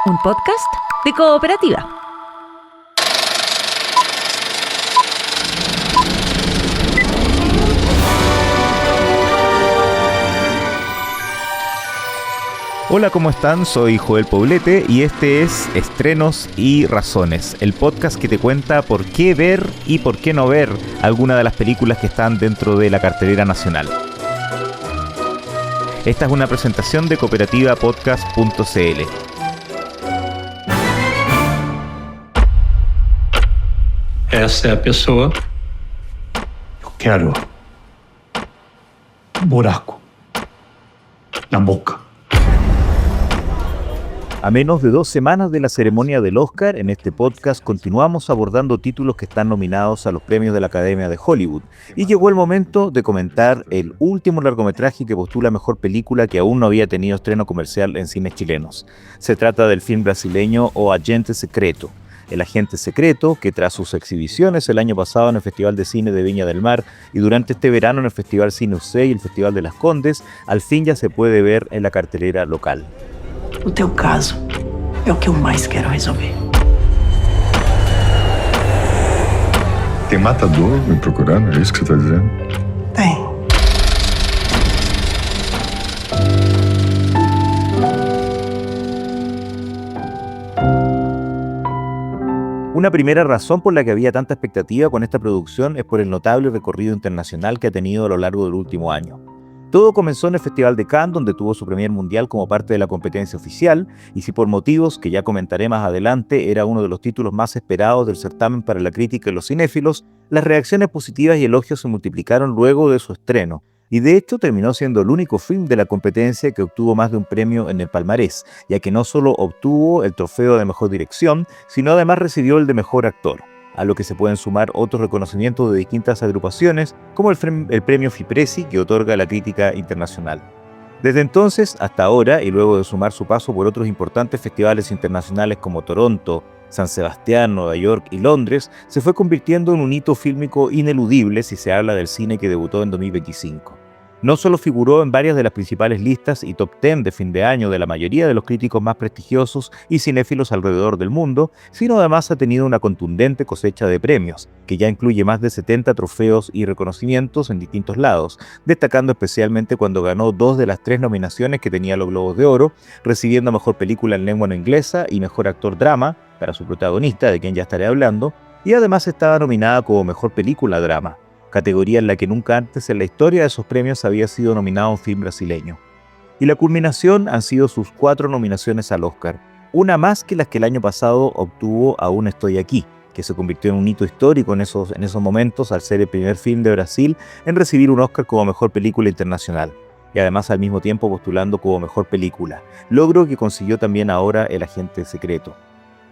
un podcast de Cooperativa. Hola, ¿cómo están? Soy Joel Poblete y este es Estrenos y Razones, el podcast que te cuenta por qué ver y por qué no ver alguna de las películas que están dentro de la cartelera nacional. Esta es una presentación de cooperativapodcast.cl. Essa é a pessoa. Eu quero buraco na boca. A menos de 2 semanas de la ceremonia del Oscar, en este podcast continuamos abordando títulos que están nominados a los premios de la Academia de Hollywood. Y llegó el momento de comentar el último largometraje que postula mejor película que aún no había tenido estreno comercial en cines chilenos. Se trata del film brasileño O Agente Secreto. El agente secreto, que tras sus exhibiciones el año pasado en el Festival de Cine de Viña del Mar y durante este verano en el Festival Cine UC y el Festival de las Condes, al fin ya se puede ver en la cartelera local. O teu caso é o que eu mais quero resolver. Tem matador me procurando, é isso que você está dizendo? Tem. Una primera razón por la que había tanta expectativa con esta producción es por el notable recorrido internacional que ha tenido a lo largo del último año. Todo comenzó en el Festival de Cannes, donde tuvo su premier mundial como parte de la competencia oficial, y si por motivos que ya comentaré más adelante era uno de los títulos más esperados del certamen para la crítica y los cinéfilos, las reacciones positivas y elogios se multiplicaron luego de su estreno, y de hecho terminó siendo el único film de la competencia que obtuvo más de un premio en el palmarés, ya que no solo obtuvo el trofeo de mejor dirección, sino además recibió el de mejor actor, a lo que se pueden sumar otros reconocimientos de distintas agrupaciones, como el premio FIPRESI que otorga la crítica internacional. Desde entonces hasta ahora, y luego de sumar su paso por otros importantes festivales internacionales como Toronto, San Sebastián, Nueva York y Londres, se fue convirtiendo en un hito fílmico ineludible si se habla del cine que debutó en 2025. No solo figuró en varias de las principales listas y top 10 de fin de año de la mayoría de los críticos más prestigiosos y cinéfilos alrededor del mundo, sino además ha tenido una contundente cosecha de premios, que ya incluye más de 70 trofeos y reconocimientos en distintos lados, destacando especialmente cuando ganó 2 de las 3 nominaciones que tenía los Globos de Oro, recibiendo Mejor Película en Lengua no Inglesa y Mejor Actor Drama, para su protagonista, de quien ya estaré hablando, y además estaba nominada como Mejor Película Drama, categoría en la que nunca antes en la historia de esos premios había sido nominado un film brasileño. Y la culminación han sido sus 4 nominaciones al Oscar, una más que las que el año pasado obtuvo Aún Estoy Aquí, que se convirtió en un hito histórico en esos momentos al ser el primer film de Brasil en recibir un Oscar como Mejor Película Internacional, y además al mismo tiempo postulando como Mejor Película, logro que consiguió también ahora El Agente Secreto.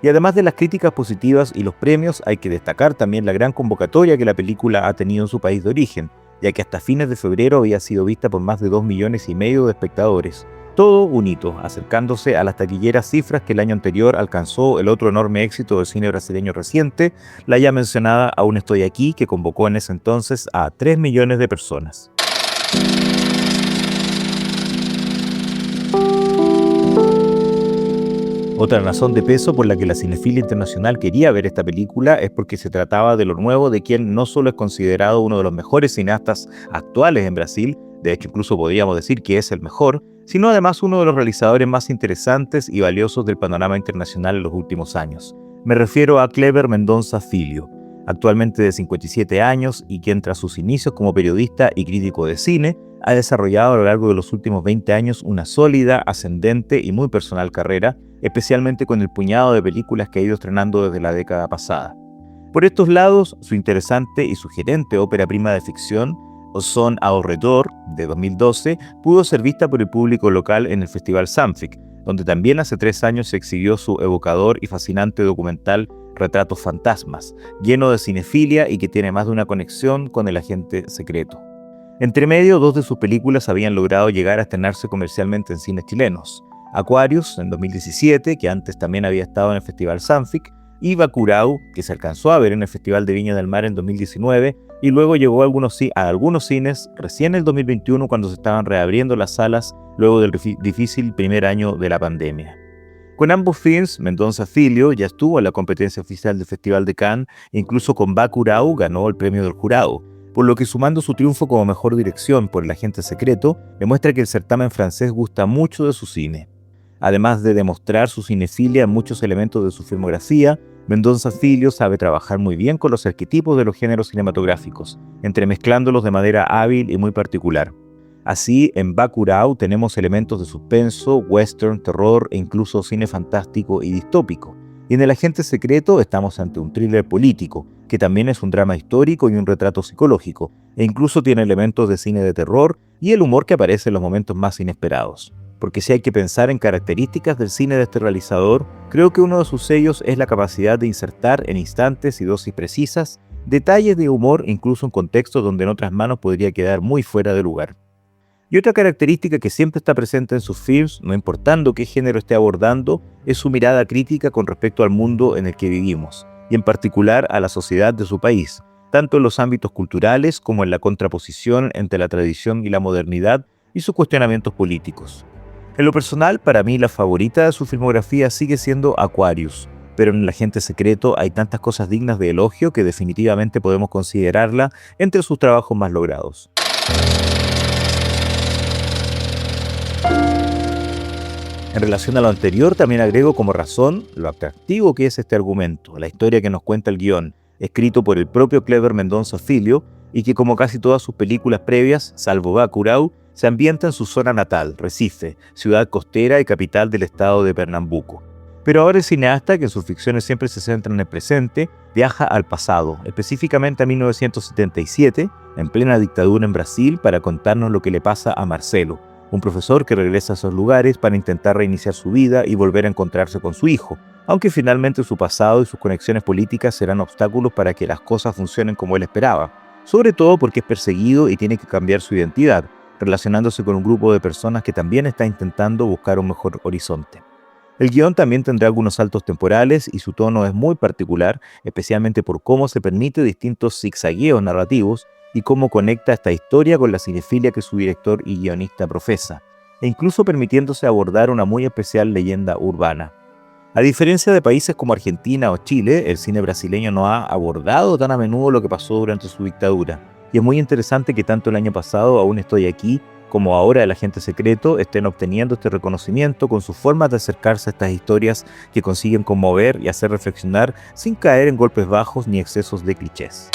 Y además de las críticas positivas y los premios, hay que destacar también la gran convocatoria que la película ha tenido en su país de origen, ya que hasta fines de febrero había sido vista por más de 2,5 millones de espectadores. Todo un hito, acercándose a las taquilleras cifras que el año anterior alcanzó el otro enorme éxito del cine brasileño reciente, la ya mencionada Aún Estoy Aquí, que convocó en ese entonces a 3 millones de personas. Otra razón de peso por la que la cinefilia internacional quería ver esta película es porque se trataba de lo nuevo de quien no solo es considerado uno de los mejores cineastas actuales en Brasil, de hecho incluso podríamos decir que es el mejor, sino además uno de los realizadores más interesantes y valiosos del panorama internacional en los últimos años. Me refiero a Kleber Mendonça Filho, actualmente de 57 años y quien tras sus inicios como periodista y crítico de cine, ha desarrollado a lo largo de los últimos 20 años una sólida, ascendente y muy personal carrera, especialmente con el puñado de películas que ha ido estrenando desde la década pasada. Por estos lados, su interesante y sugerente ópera prima de ficción, O Som ao Redor, de 2012, pudo ser vista por el público local en el Festival Sanfic, donde también hace 3 años se exhibió su evocador y fascinante documental Retratos Fantasmas, lleno de cinefilia y que tiene más de una conexión con El Agente Secreto. Entre medio, 2 de sus películas habían logrado llegar a estrenarse comercialmente en cines chilenos: Aquarius, en 2017, que antes también había estado en el Festival Sanfic, y Bacurau, que se alcanzó a ver en el Festival de Viña del Mar en 2019, y luego llegó a algunos cines recién en el 2021 cuando se estaban reabriendo las salas luego del difícil primer año de la pandemia. Con ambos films, Mendoza Filho ya estuvo en la competencia oficial del Festival de Cannes e incluso con Bacurau ganó el premio del jurado, por lo que sumando su triunfo como mejor dirección por El agente secreto, demuestra que el certamen francés gusta mucho de su cine. Además de demostrar su cinefilia en muchos elementos de su filmografía, Mendoza Filho sabe trabajar muy bien con los arquetipos de los géneros cinematográficos, entremezclándolos de manera hábil y muy particular. Así, en Bacurau tenemos elementos de suspenso, western, terror e incluso cine fantástico y distópico. Y en El agente secreto estamos ante un thriller político, que también es un drama histórico y un retrato psicológico, e incluso tiene elementos de cine de terror y el humor que aparece en los momentos más inesperados. Porque si hay que pensar en características del cine de este realizador, creo que uno de sus sellos es la capacidad de insertar en instantes y dosis precisas detalles de humor incluso en contextos donde en otras manos podría quedar muy fuera de lugar. Y otra característica que siempre está presente en sus films, no importando qué género esté abordando, es su mirada crítica con respecto al mundo en el que vivimos, y en particular a la sociedad de su país, tanto en los ámbitos culturales como en la contraposición entre la tradición y la modernidad y sus cuestionamientos políticos. En lo personal, para mí la favorita de su filmografía sigue siendo Aquarius, pero en El agente secreto hay tantas cosas dignas de elogio que definitivamente podemos considerarla entre sus trabajos más logrados. En relación a lo anterior, también agrego como razón lo atractivo que es este argumento, la historia que nos cuenta el guión, escrito por el propio Kleber Mendoza Filho, y que como casi todas sus películas previas, salvo Bacurau, se ambienta en su zona natal, Recife, ciudad costera y capital del estado de Pernambuco. Pero ahora el cineasta, que en sus ficciones siempre se centra en el presente, viaja al pasado, específicamente a 1977, en plena dictadura en Brasil, para contarnos lo que le pasa a Marcelo, un profesor que regresa a esos lugares para intentar reiniciar su vida y volver a encontrarse con su hijo, aunque finalmente su pasado y sus conexiones políticas serán obstáculos para que las cosas funcionen como él esperaba, sobre todo porque es perseguido y tiene que cambiar su identidad, relacionándose con un grupo de personas que también está intentando buscar un mejor horizonte. El guión también tendrá algunos saltos temporales y su tono es muy particular, especialmente por cómo se permite distintos zigzagueos narrativos y cómo conecta esta historia con la cinefilia que su director y guionista profesa, e incluso permitiéndose abordar una muy especial leyenda urbana. A diferencia de países como Argentina o Chile, el cine brasileño no ha abordado tan a menudo lo que pasó durante su dictadura, y es muy interesante que tanto el año pasado Aún estoy aquí, como ahora El agente secreto, estén obteniendo este reconocimiento con sus formas de acercarse a estas historias que consiguen conmover y hacer reflexionar sin caer en golpes bajos ni excesos de clichés.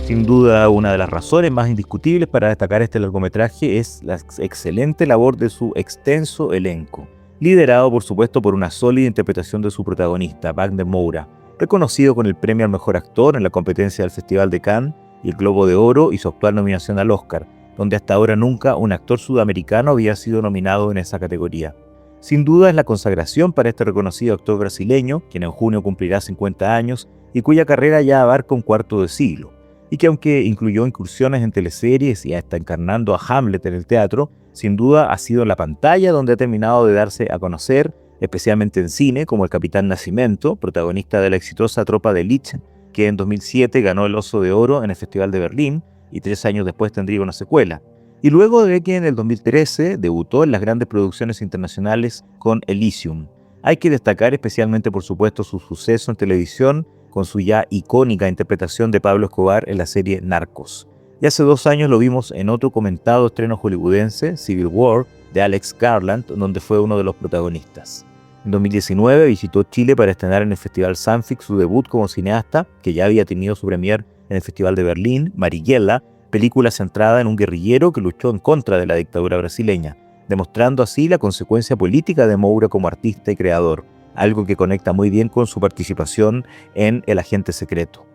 Sin duda, una de las razones más indiscutibles para destacar este largometraje es la excelente labor de su extenso elenco, liderado por supuesto por una sólida interpretación de su protagonista, Wagner Moura, reconocido con el premio al mejor actor en la competencia del Festival de Cannes y el Globo de Oro y su actual nominación al Oscar, donde hasta ahora nunca un actor sudamericano había sido nominado en esa categoría. Sin duda es la consagración para este reconocido actor brasileño, quien en junio cumplirá 50 años y cuya carrera ya abarca un cuarto de siglo, y que aunque incluyó incursiones en teleseries y hasta encarnando a Hamlet en el teatro, sin duda ha sido en la pantalla donde ha terminado de darse a conocer, especialmente en cine, como el Capitán Nascimento, protagonista de la exitosa Tropa de Elite, que en 2007 ganó el Oso de Oro en el Festival de Berlín y 3 años después tendría una secuela. Y luego de que en el 2013 debutó en las grandes producciones internacionales con Elysium. Hay que destacar especialmente, por supuesto, su suceso en televisión con su ya icónica interpretación de Pablo Escobar en la serie Narcos. Y hace 2 años lo vimos en otro comentado estreno hollywoodense, Civil War, de Alex Garland, donde fue uno de los protagonistas. En 2019 visitó Chile para estrenar en el Festival Sanfix su debut como cineasta, que ya había tenido su premier en el Festival de Berlín, Marighella, película centrada en un guerrillero que luchó en contra de la dictadura brasileña, demostrando así la consecuencia política de Moura como artista y creador, algo que conecta muy bien con su participación en El agente secreto.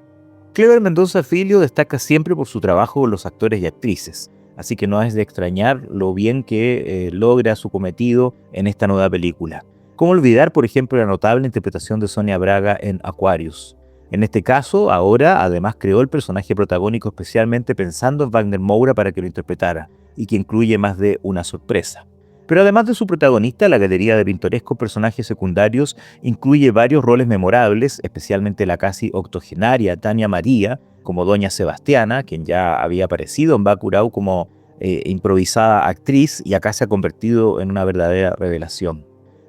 Kleber Mendoza Filho destaca siempre por su trabajo con los actores y actrices, así que no es de extrañar lo bien que logra su cometido en esta nueva película. ¿Cómo olvidar, por ejemplo, la notable interpretación de Sonia Braga en Aquarius? En este caso, ahora además creó el personaje protagónico especialmente pensando en Wagner Moura para que lo interpretara, y que incluye más de una sorpresa. Pero además de su protagonista, la galería de pintorescos personajes secundarios incluye varios roles memorables, especialmente la casi octogenaria Tania María, como Doña Sebastiana, quien ya había aparecido en Bacurau como improvisada actriz y acá se ha convertido en una verdadera revelación.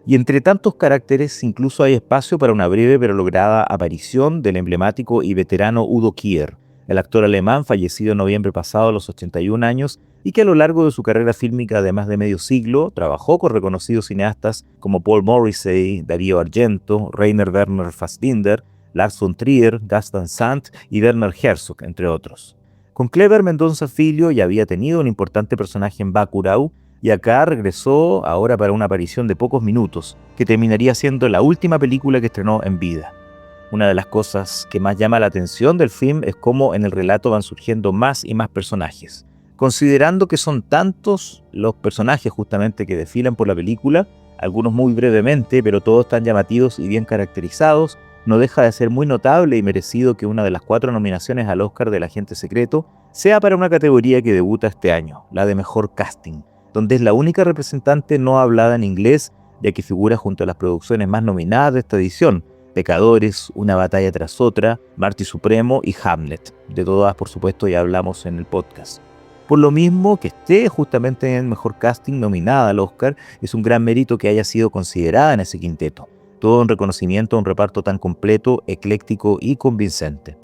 Y entre tantos caracteres incluso hay espacio para una breve pero lograda aparición del emblemático y veterano Udo Kier, el actor alemán fallecido en noviembre pasado a los 81 años y que a lo largo de su carrera fílmica de más de medio siglo trabajó con reconocidos cineastas como Paul Morrissey, Dario Argento, Rainer Werner Fassbinder, Lars von Trier, Gus Van Sant y Werner Herzog, entre otros. Con Kleber Mendonça Filho ya había tenido un importante personaje en Bacurau y acá regresó ahora para una aparición de pocos minutos, que terminaría siendo la última película que estrenó en vida. Una de las cosas que más llama la atención del film es cómo en el relato van surgiendo más y más personajes. Considerando que son tantos los personajes justamente que desfilan por la película, algunos muy brevemente, pero todos tan llamativos y bien caracterizados, no deja de ser muy notable y merecido que una de las 4 nominaciones al Oscar del Agente Secreto sea para una categoría que debuta este año, la de Mejor Casting, donde es la única representante no hablada en inglés, ya que figura junto a las producciones más nominadas de esta edición, Pecadores, Una batalla tras otra, Marty Supremo y Hamlet. De todas, por supuesto, ya hablamos en el podcast. Por lo mismo, que esté justamente en Mejor Casting nominada al Oscar, es un gran mérito que haya sido considerada en ese quinteto. Todo en reconocimiento a un reparto tan completo, ecléctico y convincente.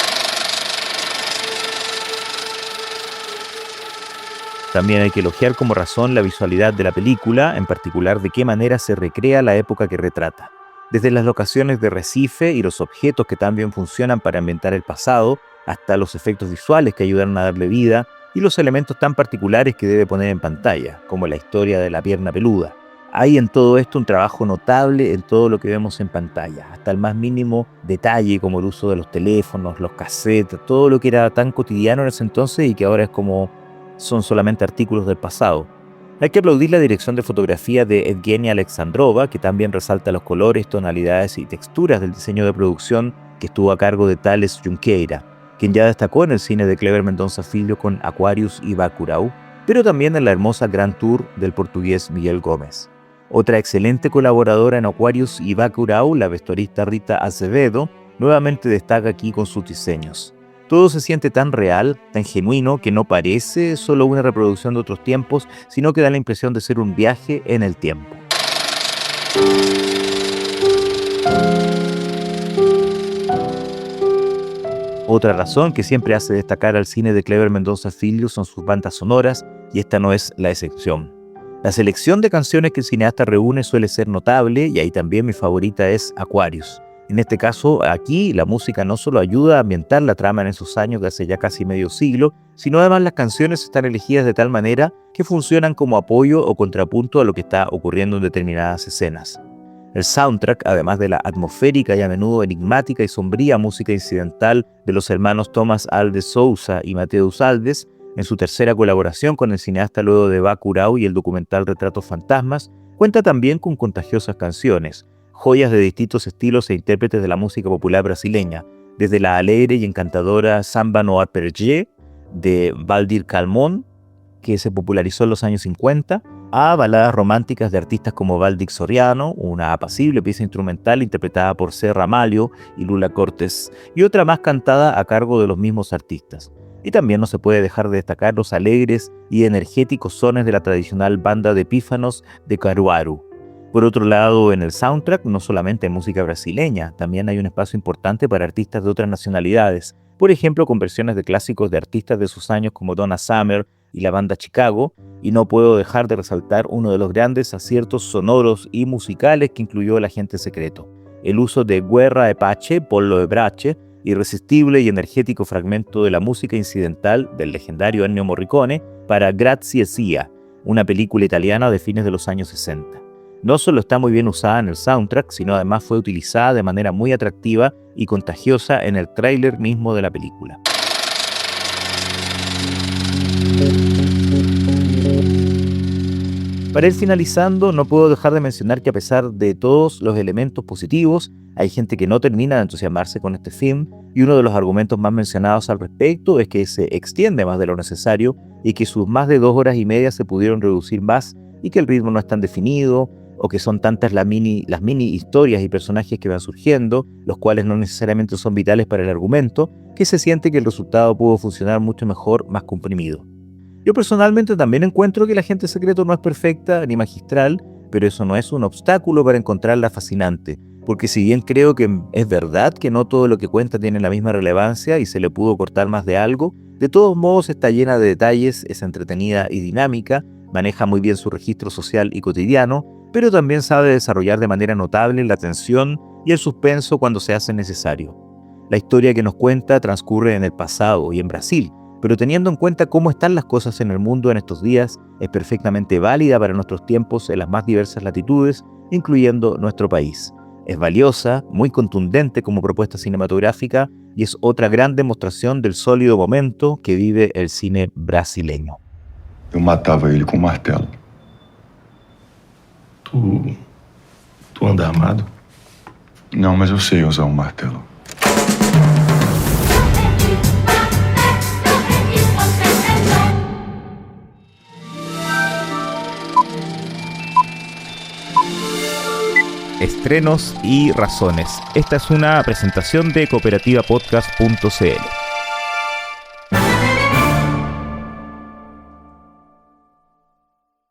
También hay que elogiar como razón la visualidad de la película, en particular de qué manera se recrea la época que retrata. Desde las locaciones de Recife y los objetos que también funcionan para ambientar el pasado, hasta los efectos visuales que ayudaron a darle vida y los elementos tan particulares que debe poner en pantalla, como la historia de la pierna peluda. Hay en todo esto un trabajo notable en todo lo que vemos en pantalla, hasta el más mínimo detalle como el uso de los teléfonos, los cassettes, todo lo que era tan cotidiano en ese entonces y que ahora es como son solamente artículos del pasado. Hay que aplaudir la dirección de fotografía de Evgenia Alexandrova, que también resalta los colores, tonalidades y texturas del diseño de producción que estuvo a cargo de Thales Junqueira, quien ya destacó en el cine de Kleber Mendonça Filho con Aquarius y Bacurau, pero también en la hermosa Grand Tour del portugués Miguel Gómez. Otra excelente colaboradora en Aquarius y Bacurau, la vestuarista Rita Azevedo, nuevamente destaca aquí con sus diseños. Todo se siente tan real, tan genuino, que no parece solo una reproducción de otros tiempos, sino que da la impresión de ser un viaje en el tiempo. Otra razón que siempre hace destacar al cine de Kleber Mendonça Filho son sus bandas sonoras, y esta no es la excepción. La selección de canciones que el cineasta reúne suele ser notable, y ahí también mi favorita es Aquarius. En este caso, aquí la música no solo ayuda a ambientar la trama en esos años de hace ya casi medio siglo, sino además las canciones están elegidas de tal manera que funcionan como apoyo o contrapunto a lo que está ocurriendo en determinadas escenas. El soundtrack, además de la atmosférica y a menudo enigmática y sombría música incidental de los hermanos Tomás Alves Sousa y Mateus Alves, en su tercera colaboración con el cineasta luego de Bacurau y el documental Retratos Fantasmas, cuenta también con contagiosas canciones, joyas de distintos estilos e intérpretes de la música popular brasileña, desde la alegre y encantadora Samba no Apergé de Valdir Calmon, que se popularizó en los años 50, a baladas románticas de artistas como Valdir Soriano, una apacible pieza instrumental interpretada por C. Ramalho y Lula Cortés, y otra más cantada a cargo de los mismos artistas. Y también no se puede dejar de destacar los alegres y energéticos sones de la tradicional banda de pífanos de Caruaru. Por otro lado, en el soundtrack no solamente hay música brasileña, también hay un espacio importante para artistas de otras nacionalidades, por ejemplo con versiones de clásicos de artistas de sus años como Donna Summer y la banda Chicago, y no puedo dejar de resaltar uno de los grandes aciertos sonoros y musicales que incluyó El Agente Secreto, el uso de Guerra Apache, Pollo e Brache, irresistible y energético fragmento de la música incidental del legendario Ennio Morricone para Grazie Sia, una película italiana de fines de los años 60. No solo está muy bien usada en el soundtrack, sino además fue utilizada de manera muy atractiva y contagiosa en el tráiler mismo de la película. Para ir finalizando, no puedo dejar de mencionar que a pesar de todos los elementos positivos, hay gente que no termina de entusiasmarse con este film, y uno de los argumentos más mencionados al respecto es que se extiende más de lo necesario y que sus más de 2 horas y media se pudieron reducir más y que el ritmo no es tan definido, o que son tantas las mini historias y personajes que van surgiendo, los cuales no necesariamente son vitales para el argumento, que se siente que el resultado pudo funcionar mucho mejor más comprimido. Yo personalmente también encuentro que el agente secreto no es perfecta ni magistral, pero eso no es un obstáculo para encontrarla fascinante, porque si bien creo que es verdad que no todo lo que cuenta tiene la misma relevancia y se le pudo cortar más de algo, de todos modos está llena de detalles, es entretenida y dinámica, maneja muy bien su registro social y cotidiano, pero también sabe desarrollar de manera notable la tensión y el suspenso cuando se hace necesario. La historia que nos cuenta transcurre en el pasado y en Brasil, pero teniendo en cuenta cómo están las cosas en el mundo en estos días, es perfectamente válida para nuestros tiempos en las más diversas latitudes, incluyendo nuestro país. Es valiosa, muy contundente como propuesta cinematográfica y es otra gran demostración del sólido momento que vive el cine brasileño. Eu matava ele com um martelo. Tu anda armado? Não, mas eu sei usar um martelo. Estrenos y razones. Esta es una presentación de cooperativapodcast.cl.